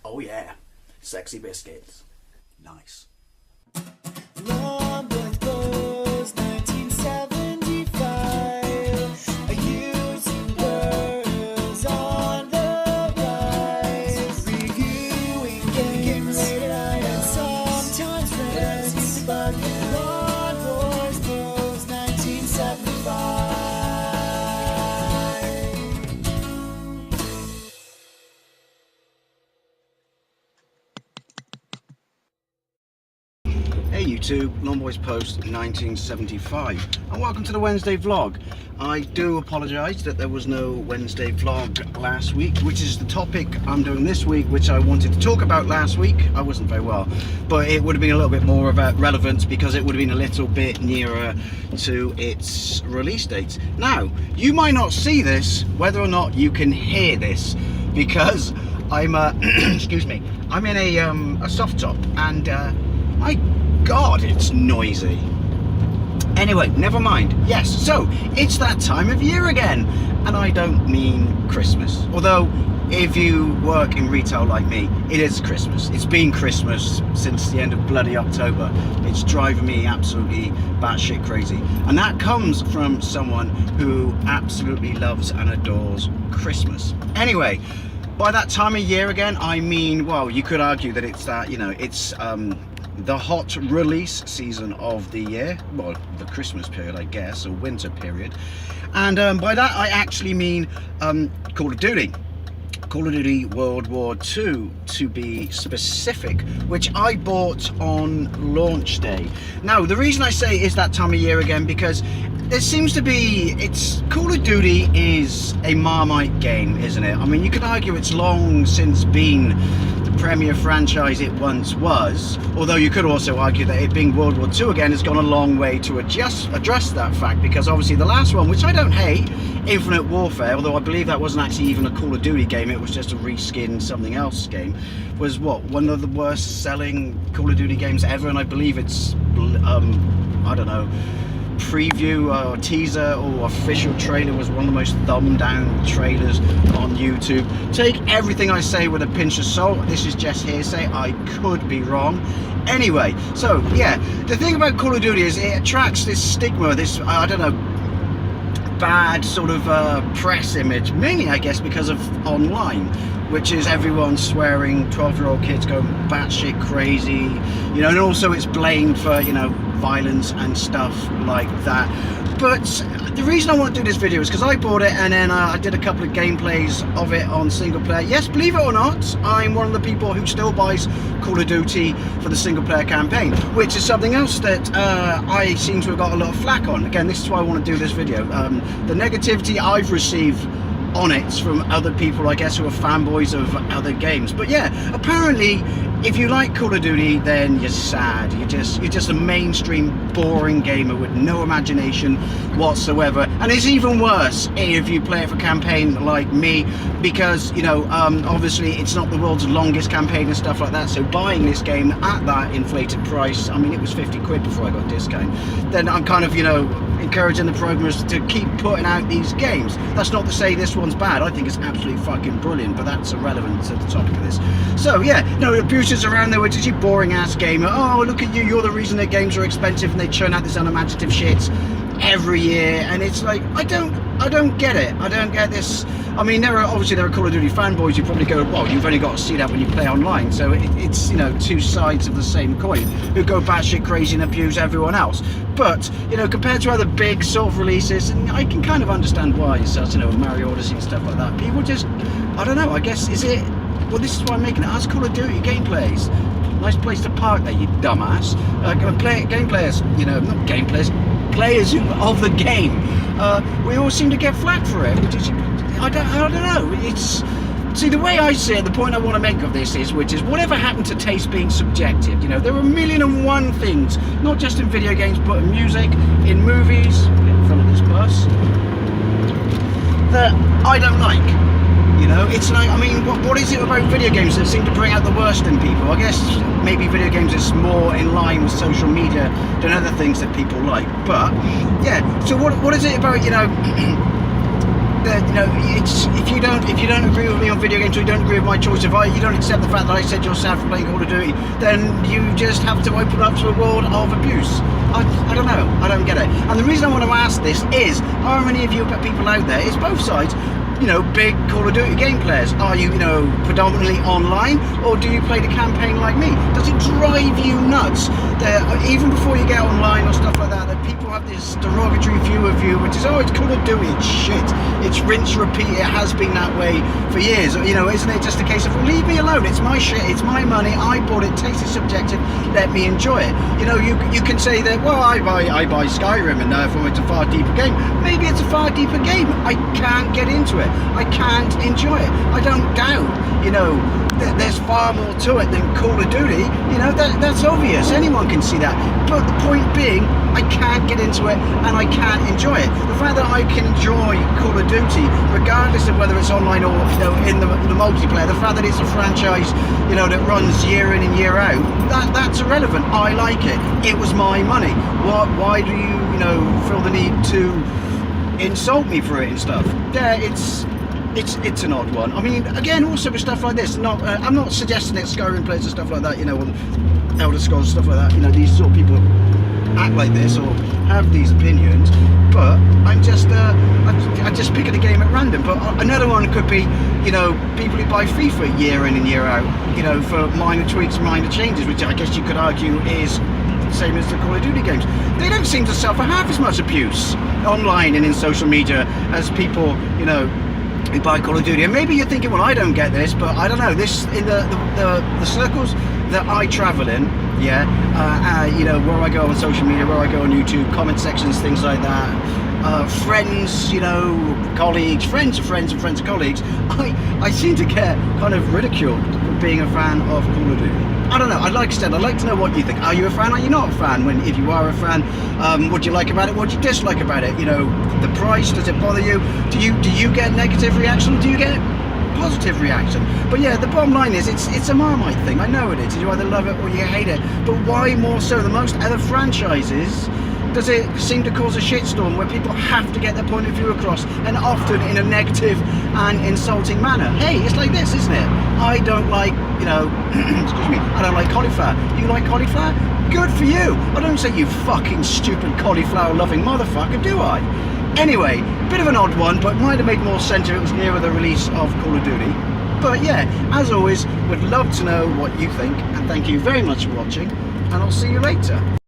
Oh yeah, sexy biscuits. Nice. Longboard Blues, 1975. YouTubers on the rise, reviewing games late at night and sometimes friends. But Longboard Blues, 1975. Hey YouTube, Longboys Post 1975, and welcome to the Wednesday vlog. I do apologise that there was no Wednesday vlog last week, which is the topic I'm doing this week, which I wanted to talk about last week. I wasn't very well, but it would have been a little bit more of a relevance because it would have been a little bit nearer to its release date. Now, you might not see this, whether or not you can hear this, because I'm excuse me, I'm in a soft top, and my God, it's noisy. Anyway, never mind. Yes, so it's that time of year again, and I don't mean Christmas. Although, if you work in retail like me, it is Christmas. It's been Christmas since the end of bloody October. It's driving me absolutely batshit crazy. And that comes from someone who absolutely loves and adores Christmas. Anyway, by that time of year again, I mean, well, you could argue that it's that, you know, it's the hot release season of the year, well, the Christmas period, I guess, or winter period. And by that I actually mean Call of Duty World War II, to be specific, which I bought on launch day. Now, the reason I say is that time of year again, because there seems to be, Call of Duty is a Marmite game, isn't it? I mean, you could argue it's long since been the premier franchise it once was, although you could also argue that it being World War II again has gone a long way to address that fact, because obviously the last one, which I don't hate, Infinite Warfare, although I believe that wasn't actually even a Call of Duty game, it was just a reskin something else game, was what, one of the worst selling Call of Duty games ever, and I believe it's, I don't know, preview or teaser or official trailer was one of the most thumbed down trailers on YouTube. Take everything I say with a pinch of salt. This is just hearsay, I could be wrong. Anyway, so yeah, the thing about Call of Duty is it attracts this stigma, this, I don't know, bad sort of press image, mainly I guess because of online, which is everyone swearing, 12-year-old kids going batshit crazy, you know, and also it's blamed for, you know, violence and stuff like that. But the reason I want to do this video is because I bought it, and then I did a couple of gameplays of it on single player. Yes, believe it or not, I'm one of the people who still buys Call of Duty for the single player campaign, which is something else that I seem to have got a lot of flack on. Again, this is why I want to do this video. The negativity I've received on it from other people, I guess, who are fanboys of other games. But yeah, apparently if you like Call of Duty, then you're sad. You're just a mainstream boring gamer with no imagination whatsoever. And it's even worse if you play it for campaign like me, because, you know, obviously it's not the world's longest campaign and stuff like that, so buying this game at that inflated price, I mean, it was 50 quid before I got a discount, then I'm kind of, you know, encouraging the programmers to keep putting out these games. That's not to say this one's bad. I think it's absolutely fucking brilliant, but that's irrelevant to the topic of this. So yeah, no, abusers around there, which is you boring ass gamer. Oh, look at you, you're the reason their games are expensive, and they churn out this unimaginative shit every year. And it's like, I don't get it. I don't get this. I mean, there are Call of Duty fanboys who probably go, well, you've only got to see that when you play online. So it's, you know, two sides of the same coin, who go batshit crazy and abuse everyone else. But, you know, compared to other big sort of releases, and I can kind of understand why, so, you know, Mario Odyssey and stuff like that, people just, I don't know, I guess, is it, well, this is why I'm making it as Call of Duty gameplays. Nice place to park there, you dumbass. Game players, you know, not game players, players of the game. We all seem to get flack for it, which is, I don't know. It's, see, the way I see it, the point I want to make of this is, which is, whatever happened to taste being subjective? You know, there are 1,000,001 things, not just in video games, but in music, in movies, in front of this bus, that I don't like. You know, it's like, I mean, what is it about video games that seem to bring out the worst in people? I guess maybe video games is more in line with social media than other things that people like. But yeah, so what is it about, you know, that, you know, it's if you don't agree with me on video games, or you don't agree with my choice, you don't accept the fact that I said you're sad for playing Call of Duty, then you just have to open up to a world of abuse. I don't know. I don't get it. And the reason I want to ask this is, how many of you people out there, it's both sides, you know, big Call of Duty game players? Are you, you know, predominantly online, or do you play the campaign like me? Does it drive you nuts that even before you get online or stuff like that, that people have this derogatory view of you, which is, oh, it's Call of Duty, it's shit, it's rinse, repeat, it has been that way for years, you know, isn't it just a case of, well, leave me alone, it's my shit, it's my money, I bought it, taste is subjective, let me enjoy it. You know, you can say that, well, I buy Skyrim and therefore it's a far deeper game. Maybe it's a far deeper game, I can't get into it, I can't enjoy it. I don't doubt, you know, there's far more to it than Call of Duty, you know, that's obvious, anyone can see that, but the point being, I can't get into it and I can't enjoy it. The fact that I can enjoy Call of Duty, regardless of whether it's online or, you know, in the multiplayer, the fact that it's a franchise, you know, that runs year in and year out, that's irrelevant. I like it. It was my money. Why do you know, feel the need to insult me for it and stuff? Yeah, it's an odd one. I mean, again, also with stuff like this, I'm not suggesting that Skyrim players and stuff like that, you know, or Elder Scrolls, stuff like that, you know, these sort of people act like this or have these opinions, but I'm just I just pick a game at random. But another one could be, you know, people who buy FIFA year in and year out, you know, for minor tweaks, minor changes, which I guess you could argue is the same as the Call of Duty games. They don't seem to suffer half as much abuse online and in social media as people, you know, who buy Call of Duty. And maybe you're thinking, well, I don't get this, but I don't know, this in the circles that I travel in, yeah, you know, where I go on social media, where I go on YouTube, comment sections, things like that, friends, you know, colleagues, friends of friends and friends of colleagues, I seem to get kind of ridiculed for being a fan of Call of Duty. I don't know, I'd like to know what you think. Are you a fan? Are you not a fan? If you are a fan, what do you like about it? What do you dislike about it? You know, the price, does it bother you? Do you get negative reaction? Do you get positive reaction? But yeah, the bottom line is it's a Marmite thing. I know it is. You either love it or you hate it. But why more so than most other franchises does it seem to cause a shitstorm where people have to get their point of view across, and often in a negative and insulting manner? Hey, it's like this, isn't it? I don't like, you know, excuse me, I don't like cauliflower. You like cauliflower? Good for you. I don't say you fucking stupid cauliflower loving motherfucker, do I? Anyway, bit of an odd one, but might have made more sense if it was nearer the release of Call of Duty. But yeah, as always, would love to know what you think, and thank you very much for watching, and I'll see you later.